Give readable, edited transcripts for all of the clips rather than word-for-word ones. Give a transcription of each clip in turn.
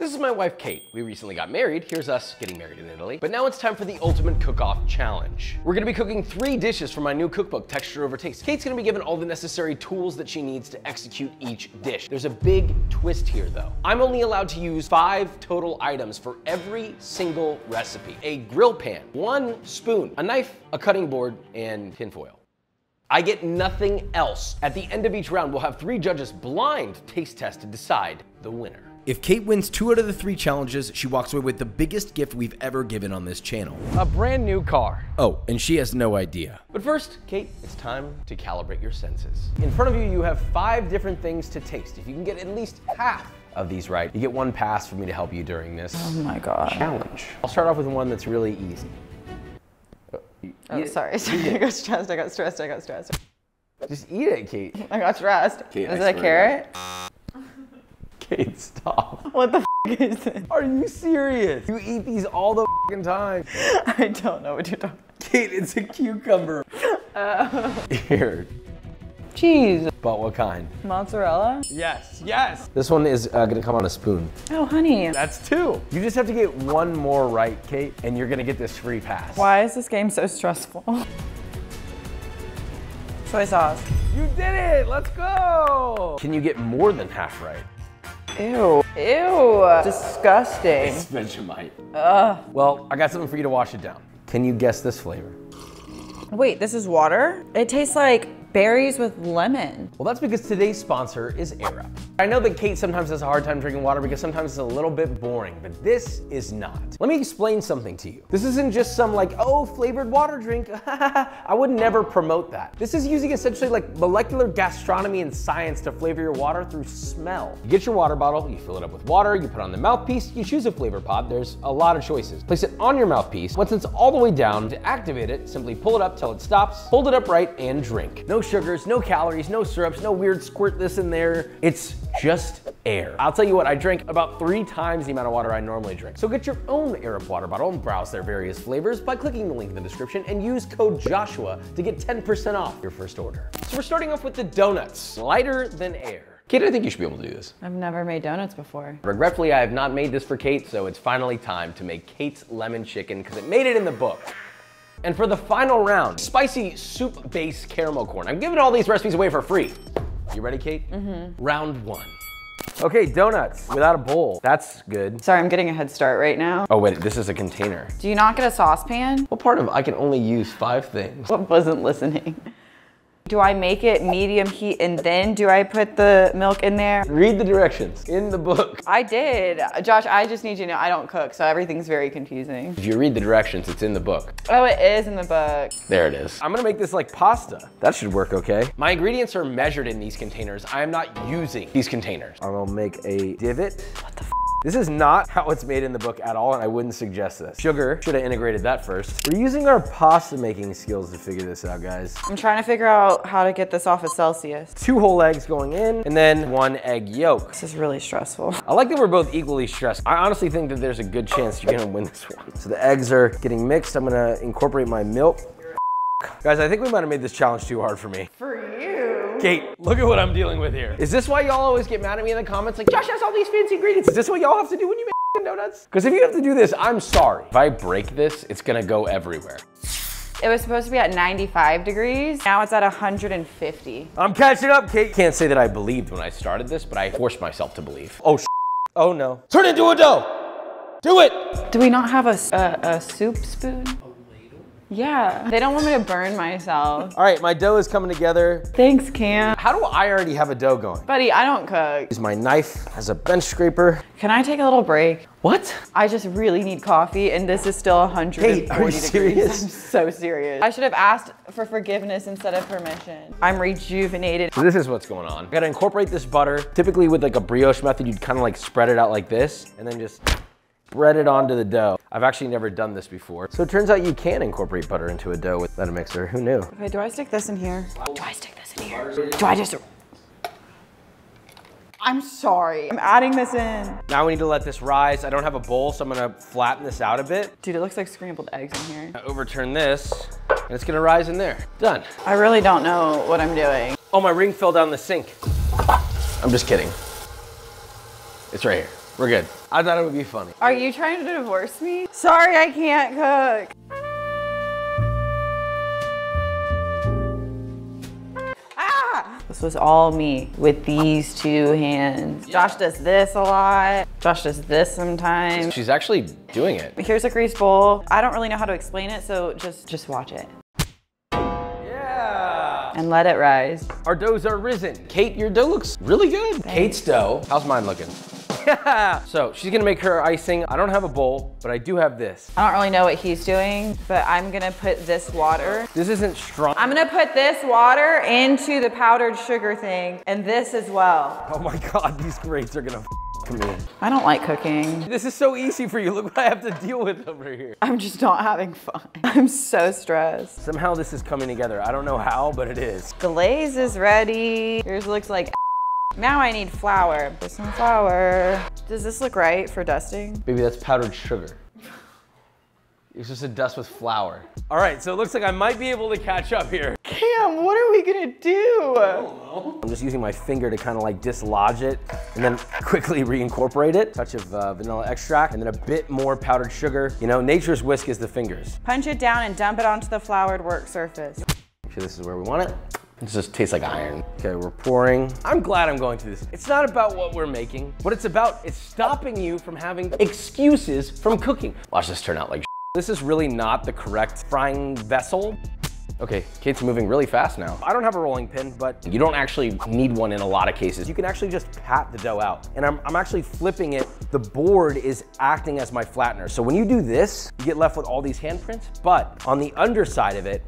This is my wife, Kate. We recently got married. Here's us getting married in Italy. But now it's time for the ultimate cook-off challenge. We're gonna be cooking 3 dishes from my new cookbook, Texture Over Taste. Kate's gonna be given all the necessary tools that she needs to execute each dish. There's a big twist here though. I'm only allowed to use 5 total items for every single recipe. A grill pan, 1 spoon, a knife, a cutting board, and tinfoil. I get nothing else. At the end of each round, we'll have 3 judges blind taste test to decide the winner. If Kate wins 2 out of the 3 challenges, she walks away with the biggest gift we've ever given on this channel. A brand new car. Oh, and she has no idea. But first, Kate, it's time to calibrate your senses. In front of you, you have 5 different things to taste. If you can get at least half of these right, you get 1 pass for me to help you during this challenge. I'll start off with one that's really easy. Oh, sorry. I got stressed. Just eat it, Kate. I got stressed. Kate, is it a carrot? Kate, stop. What the f is this? Are you serious? You eat these all the f***ing time. I don't know what you're talking about. Kate, it's a cucumber. Here. Cheese. But what kind? Mozzarella? Yes, yes. This one is gonna come on a spoon. Oh, honey. That's 2. You just have to get 1 more right, Kate, and you're gonna get this free pass. Why is this game so stressful? Soy sauce. You did it, let's go. Can you get more than half right? Ew. Ew. Disgusting. It's Vegemite. Ugh. Well, I got something for you to wash it down. Can you guess this flavor? Wait, this is water? It tastes like berries with lemon. Well, that's because today's sponsor is Air Up. I know that Kate sometimes has a hard time drinking water because sometimes it's a little bit boring, but this is not. Let me explain something to you. This isn't just some like, oh, flavored water drink. I would never promote that. This is using essentially like molecular gastronomy and science to flavor your water through smell. You get your water bottle, you fill it up with water, you put on the mouthpiece, you choose a flavor pod. There's a lot of choices. Place it on your mouthpiece. Once it's all the way down, to activate it, simply pull it up till it stops, hold it upright, and drink. No sugars, no calories, no syrups, no weird squirt this in there. It's just air. I'll tell you what, I drank about 3 times the amount of water I normally drink. So get your own Air Up water bottle and browse their various flavors by clicking the link in the description and use code Joshua to get 10% off your first order. So we're starting off with the donuts, lighter than air. Kate, I think you should be able to do this. I've never made donuts before. Regretfully, I have not made this for Kate, so it's finally time to make Kate's lemon chicken because it made it in the book. And for the final round, spicy soup-based caramel corn. I'm giving all these recipes away for free. You ready, Kate? Mm-hmm. Round 1. Okay, donuts without a bowl. That's good. Sorry, I'm getting a head start right now. Oh wait, this is a container. Do you not get a saucepan? What part of I can only use 5 things? I wasn't listening. Do I make it medium heat and then do I put the milk in there? Read the directions in the book. I did. Josh, I just need you to know I don't cook, so everything's very confusing. If you read the directions, it's in the book. Oh, it is in the book. There it is. I'm gonna make this like pasta. That should work okay. My ingredients are measured in these containers. I am not using these containers. I'm gonna make a divot. What the f? This is not how it's made in the book at all, and I wouldn't suggest this. Sugar, should have integrated that first. We're using our pasta making skills to figure this out, guys. I'm trying to figure out how to get this off of Celsius. 2 whole eggs going in, and then 1 egg yolk. This is really stressful. I like that we're both equally stressed. I honestly think that there's a good chance you're gonna win this one. So the eggs are getting mixed. I'm gonna incorporate my milk. Guys, I think we might have made this challenge too hard for me. For you? Kate, look at what I'm dealing with here. Is this why y'all always get mad at me in the comments? Like, Josh has all these fancy ingredients. Is this what y'all have to do when you make donuts? Because if you have to do this, I'm sorry. If I break this, it's gonna go everywhere. It was supposed to be at 95 degrees. Now it's at 150. I'm catching up, Kate. Can't say that I believed when I started this, but I forced myself to believe. Oh, oh no. Turn it into a dough. Do it. Do we not have a soup spoon? Yeah, they don't want me to burn myself. All right, my dough is coming together. Thanks, Cam. How do I already have a dough going? Buddy, I don't cook. Use my knife as a bench scraper. Can I take a little break? What? I just really need coffee and this is still 140 Hey, are you degrees. serious? I'm so serious. I should have asked for forgiveness instead of permission. I'm rejuvenated. So this is what's going on. I gotta incorporate this butter. Typically with like a brioche method, you'd kind of like spread it out like this and then just spread it onto the dough. I've actually never done this before. So it turns out you can incorporate butter into a dough without a mixer. Who knew? Okay, do I stick this in here? Do I stick this in here? Do I just... I'm sorry. I'm adding this in. Now we need to let this rise. I don't have a bowl, so I'm gonna flatten this out a bit. Dude, it looks like scrambled eggs in here. I overturn this, and it's gonna rise in there. Done. I really don't know what I'm doing. Oh, my ring fell down the sink. I'm just kidding. It's right here. We're good. I thought it would be funny. Are you trying to divorce me? Sorry, I can't cook. This was all me with these two hands. Josh does this a lot. Josh does this sometimes. She's actually doing it. Here's a grease bowl. I don't really know how to explain it, so just watch it. Yeah. And let it rise. Our doughs are risen. Kate, your dough looks really good. Thanks. Kate's dough, how's mine looking? So she's gonna make her icing. I don't have a bowl, but I do have this. I don't really know what he's doing, but I'm gonna put this water. This isn't strong. I'm gonna put this water into the powdered sugar thing, and this as well. Oh my God, these grates are gonna me. I don't like cooking. This is so easy for you. Look what I have to deal with over here. I'm just not having fun. I'm so stressed. Somehow this is coming together. I don't know how, but it is. Glaze is ready. Yours looks like now I need flour. Put some flour. Does this look right for dusting? Baby, that's powdered sugar. It's just a dust with flour. All right, so it looks like I might be able to catch up here. Cam, what are we gonna do? I don't know. I'm just using my finger to kind of like dislodge it and then quickly reincorporate it. Touch of vanilla extract and then a bit more powdered sugar. You know, nature's whisk is the fingers. Punch it down and dump it onto the floured work surface. Make sure this is where we want it. It just tastes like iron. Okay, we're pouring. I'm glad I'm going through this. It's not about what we're making. What it's about is stopping you from having excuses from cooking. Watch this turn out like This is really not the correct frying vessel. Okay, Kate's moving really fast now. I don't have a rolling pin, but you don't actually need one in a lot of cases. You can actually just pat the dough out. And I'm actually flipping it. The board is acting as my flattener. So when you do this, you get left with all these handprints, but on the underside of it,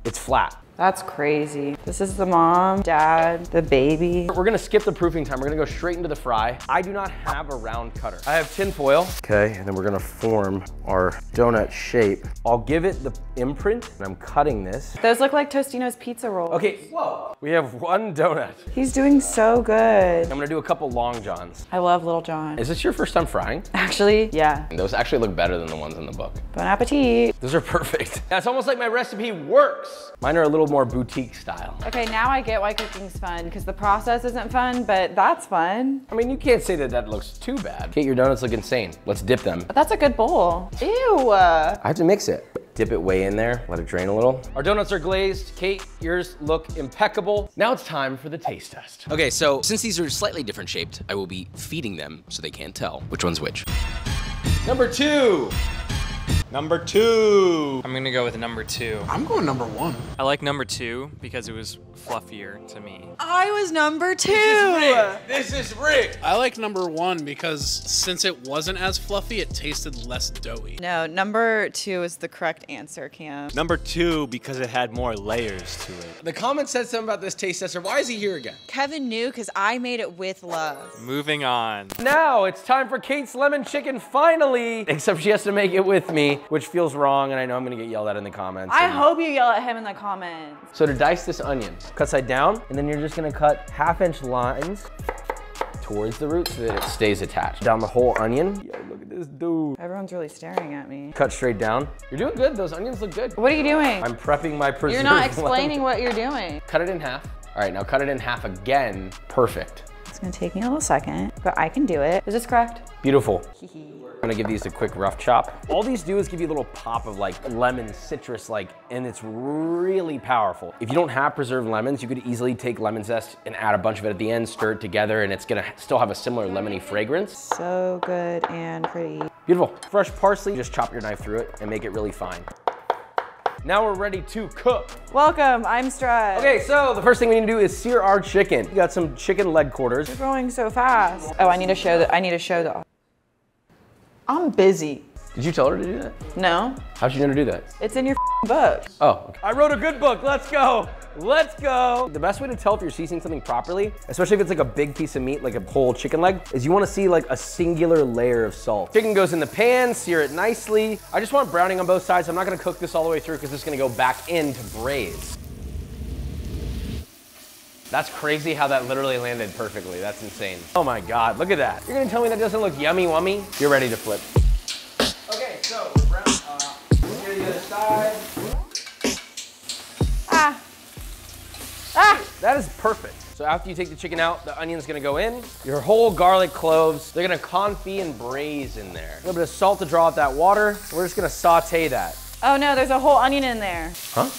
it's flat. That's crazy. This is the mom, dad, the baby. We're gonna skip the proofing time. We're gonna go straight into the fry. I do not have a round cutter. I have tin foil. Okay, and then we're gonna form our donut shape. I'll give it the imprint, and I'm cutting this. Those look like Tostino's pizza rolls. Okay, whoa. We have one donut. He's doing so good. I'm gonna do a couple long johns. I love Little John. Is this your first time frying? Actually, yeah. And those actually look better than the ones in the book. Bon appetit. Those are perfect. That's almost like my recipe works. Mine are a little more boutique style. Okay, now I get why cooking's fun, because the process isn't fun, but that's fun. I mean, you can't say that that looks too bad. Kate, your donuts look insane. Let's dip them. But that's a good bowl. Ew. I have to mix it. Dip it way in there, let it drain a little. Our donuts are glazed. Kate, yours look impeccable. Now it's time for the taste test. Okay, so since these are slightly different shaped, I will be feeding them so they can't tell which one's which. Number 2. Number 2. I'm gonna go with number 2. I'm going number 1. I like number 2 because it was fluffier to me. I was number 2. This is rigged. I like number 1 because since it wasn't as fluffy, it tasted less doughy. No, number 2 is the correct answer, Cam. Number 2 because it had more layers to it. The comment said something about this taste tester. Why is he here again? Kevin knew because I made it with love. Moving on. Now it's time for Kate's lemon chicken finally. Except she has to make it with me, which feels wrong, and I know I'm gonna get yelled at in the comments. I hope you yell at him in the comments. So to dice this onion, cut side down, and then you're just gonna cut 1/2-inch lines towards the root so that it stays attached. Down the whole onion. Yo, look at this dude. Everyone's really staring at me. Cut straight down. You're doing good, those onions look good. What are you doing? I'm prepping my preserved You're not lemon. explaining what you're doing. Cut it in half. All right, now cut it in half again. Perfect. It's gonna take me a little second, but I can do it. Is this correct? Beautiful. I'm gonna give these a quick rough chop. All these do is give you a little pop of like lemon citrus and it's really powerful. If you don't have preserved lemons, you could easily take lemon zest and add a bunch of it at the end, stir it together, and it's gonna still have a similar lemony fragrance. So good and pretty. Beautiful. Fresh parsley, just chop your knife through it and make it really fine. Now we're ready to cook. Welcome, I'm stressed. Okay, so the first thing we need to do is sear our chicken. We got some chicken leg quarters. You're going so fast. Oh, I need to show the, I'm busy. Did you tell her to do that? No, How'd you know to do that? it's in your book. Oh, okay. I wrote a good book, let's go. Let's go. The best way to tell if you're seasoning something properly, especially if it's like a big piece of meat, like a whole chicken leg, is you wanna see like a singular layer of salt. Chicken goes in the pan, sear it nicely. I just want browning on both sides. I'm not gonna cook this all the way through because it's gonna go back into braise. That's crazy how that literally landed perfectly. That's insane. Oh my God, look at that. You're gonna tell me that doesn't look yummy wummy? You're ready to flip. Okay, so brown, here to the other side. Ah. That is perfect. So after you take the chicken out, the onion's gonna go in. Your whole garlic cloves, they're gonna confit and braise in there. A little bit of salt to draw out that water. We're just gonna saute that. Oh no, there's a whole onion in there. Huh?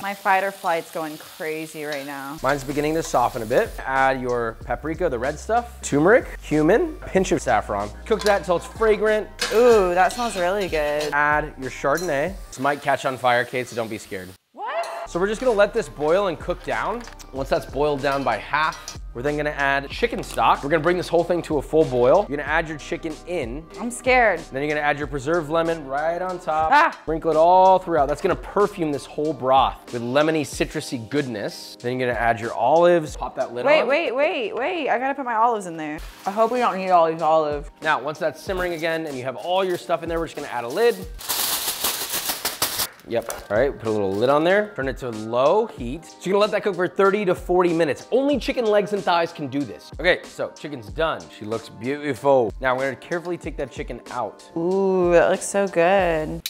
My fight or flight's going crazy right now. Mine's beginning to soften a bit. Add your paprika, the red stuff, turmeric, cumin, pinch of saffron. Cook that until it's fragrant. Ooh, that smells really good. Add your Chardonnay. This might catch on fire, Kate, so don't be scared. What? So we're just gonna let this boil and cook down. Once that's boiled down by half, we're then gonna add chicken stock. We're gonna bring this whole thing to a full boil. You're gonna add your chicken in. I'm scared. Then you're gonna add your preserved lemon right on top. Ah. Sprinkle it all throughout. That's gonna perfume this whole broth with lemony, citrusy goodness. Then you're gonna add your olives. Pop that lid on. Wait. I gotta put my olives in there. I hope we don't need all these olives. Now, once that's simmering again and you have all your stuff in there, we're just gonna add a lid. Yep, all right, put a little lid on there, turn it to low heat. So you're gonna let that cook for 30 to 40 minutes. Only chicken legs and thighs can do this. Okay, so chicken's done. She looks beautiful. Now we're gonna carefully take that chicken out. Ooh, that looks so good.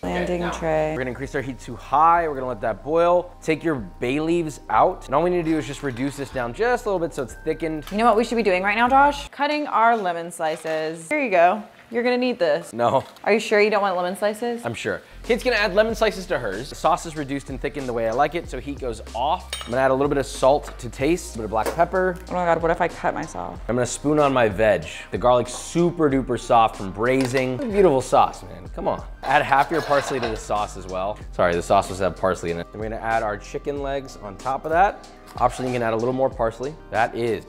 Landing Okay, tray. We're gonna increase our heat to high. We're gonna let that boil. Take your bay leaves out. And all we need to do is just reduce this down just a little bit so it's thickened. You know what we should be doing right now, Josh? Cutting our lemon slices. Here you go. You're gonna need this. No, Are you sure you don't want lemon slices? I'm sure. Kate's gonna add lemon slices to hers. The sauce is reduced and thickened the way I like it, so heat goes off. I'm gonna add a little bit of salt to taste, a bit of black pepper. Oh my God, what if I cut myself? I'm gonna spoon on my veg. The garlic's super duper soft from braising. Beautiful sauce, man, come on. Add half your parsley to the sauce as well. Sorry, the sauce does have parsley in it. Then we're gonna add our chicken legs on top of that. Optionally, you can add a little more parsley. That is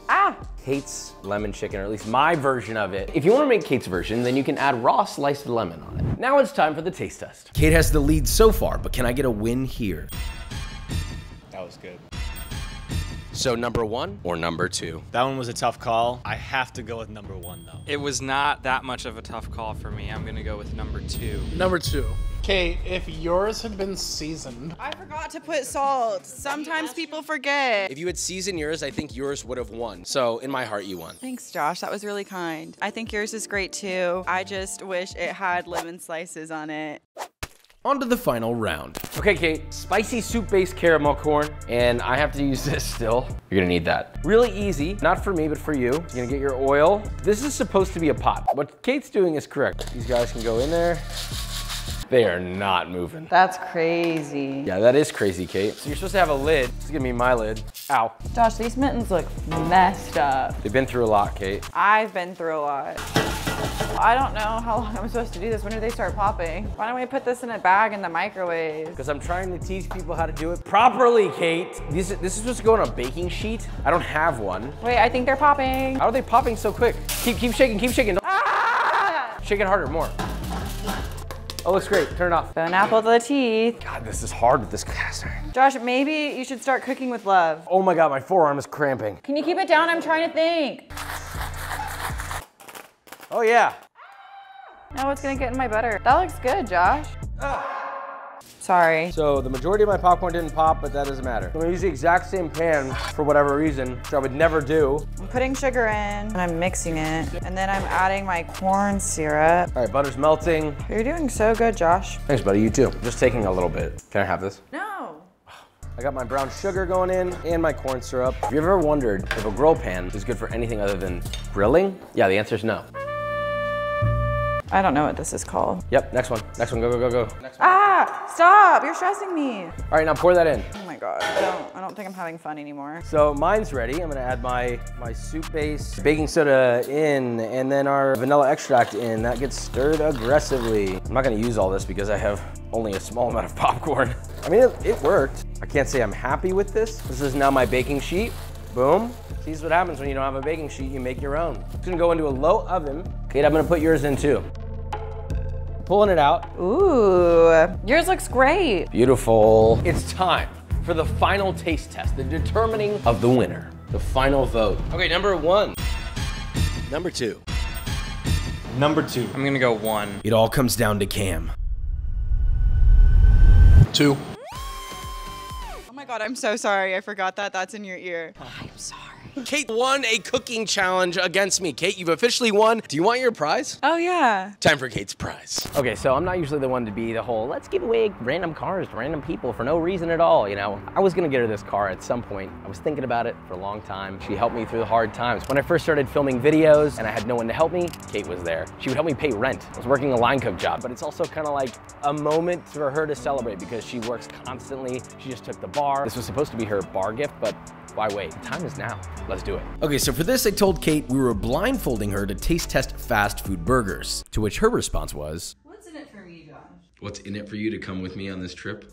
Kate's lemon chicken, or at least my version of it. If you wanna make Kate's version, then you can add raw sliced lemon on it. Now it's time for the taste test. Kate has the lead so far, but can I get a win here? That was good. So number 1 or number 2? That one was a tough call. I have to go with number 1 though. It was not that much of a tough call for me. I'm gonna go with number 2. Number 2. Kate, if yours had been seasoned. I forgot to put salt. Sometimes people forget. If you had seasoned yours, I think yours would have won. So in my heart, you won. Thanks, Josh. That was really kind. I think yours is great too. I just wish it had lemon slices on it. On to the final round. Okay, Kate, spicy soup-based caramel corn, and I have to use this still. You're gonna need that. Really easy, not for me, but for you. You're gonna get your oil. This is supposed to be a pot. What Kate's doing is correct. These guys can go in there. They are not moving. That's crazy. Yeah, that is crazy, Kate. So you're supposed to have a lid. This is gonna be my lid. Ow. Josh, these mittens look messed up. They've been through a lot, Kate. I've been through a lot. I don't know how long I'm supposed to do this. When do they start popping? Why don't we put this in a bag in the microwave? Because I'm trying to teach people how to do it properly, Kate. This is supposed to go on a baking sheet. I don't have one. Wait, I think they're popping. How are they popping so quick? Keep shaking, keep shaking. Ah! Shake it harder, more. Oh, looks great, turn it off. Bone apple to the teeth. God, this is hard with this cast iron. Josh, maybe you should start cooking with love. Oh my God, my forearm is cramping. Can you keep it down? I'm trying to think. Oh yeah. No, it's gonna get in my butter. That looks good, Josh. Sorry. So the majority of my popcorn didn't pop, but that doesn't matter. I'm gonna use the exact same pan for whatever reason, which I would never do. I'm putting sugar in and I'm mixing it. And then I'm adding my corn syrup. All right, butter's melting. You're doing so good, Josh. Thanks, buddy, you too. Just taking a little bit. Can I have this? No. I got my brown sugar going in and my corn syrup. Have you ever wondered if a grill pan is good for anything other than grilling? Yeah, the answer is no. I don't know what this is called. Yep, next one, go, go, go, go. Next one. Ah, stop, you're stressing me. All right, now pour that in. Oh my God, I don't think I'm having fun anymore. So mine's ready. I'm gonna add my soup base, baking soda in, and then our vanilla extract in. That gets stirred aggressively. I'm not gonna use all this because I have only a small amount of popcorn. I mean, it worked. I can't say I'm happy with this. This is now my baking sheet. Boom. See what happens when you don't have a baking sheet, you make your own. It's gonna go into a low oven. Kate, I'm gonna put yours in too. Pulling it out. Ooh, yours looks great. Beautiful. It's time for the final taste test, the determining of the winner, the final vote. Okay, number 1. Number 2. Number 2. I'm gonna go 1. It all comes down to Cam. 2. Oh my God, I'm so sorry. I forgot that that's in your ear. I'm sorry. Kate won a cooking challenge against me. Kate, you've officially won. Do you want your prize? Oh yeah. Time for Kate's prize. Okay, so I'm not usually the one to be the whole, let's give away random cars to random people for no reason at all, you know? I was gonna get her this car at some point. I was thinking about it for a long time. She helped me through the hard times. When I first started filming videos and I had no one to help me, Kate was there. She would help me pay rent. I was working a line cook job, but it's also kind of like a moment for her to celebrate because she works constantly. She just took the bar. This was supposed to be her bar gift, but why wait? The time is now. Let's do it. Okay, so for this, I told Kate we were blindfolding her to taste test fast food burgers, to which her response was, What's in it for me, Josh? what's in it for you to come with me on this trip?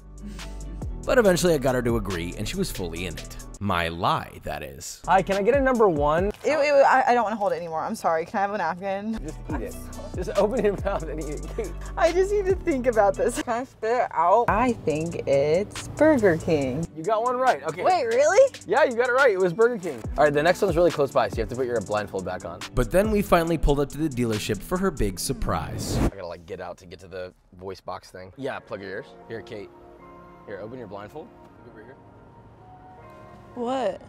But eventually I got her to agree and she was fully in it. My lie, that is. Hi, can I get a number 1? I don't want to hold it anymore. I'm sorry. Can I have a napkin? Just eat it. Just open your mouth and eat it. Kate. I just need to think about this. Can I spit it out? I think it's Burger King. You got one right, okay. Wait, really? Yeah, you got it right, it was Burger King. All right, the next one's really close by, so you have to put your blindfold back on. But then we finally pulled up to the dealership for her big surprise. I gotta like get out to get to the voice box thing. Yeah, plug your ears. Here, Kate. Here, open your blindfold. Look over here. What?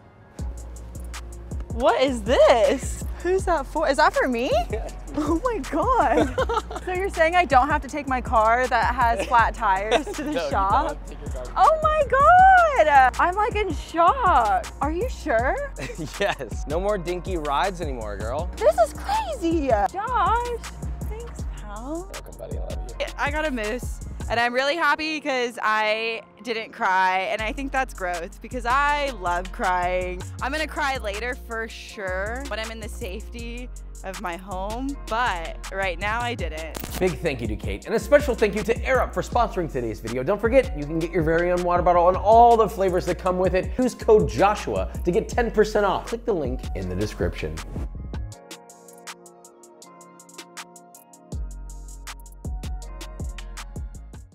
What is this? Who's that for? Is that for me? Yeah. Oh my God. So you're saying I don't have to take my car that has flat tires to the shop? Take your car. Oh my God. I'm like in shock. Are you sure? Yes. No more dinky rides anymore, girl. This is crazy. Josh, thanks, pal. Welcome, buddy. I love you. I got a moose. And I'm really happy because I didn't cry, and I think that's growth because I love crying. I'm gonna cry later for sure when I'm in the safety of my home, but right now I didn't. Big thank you to Kate, and a special thank you to AirUp for sponsoring today's video. Don't forget, you can get your very own water bottle and all the flavors that come with it. Use code Joshua to get 10% off. Click the link in the description.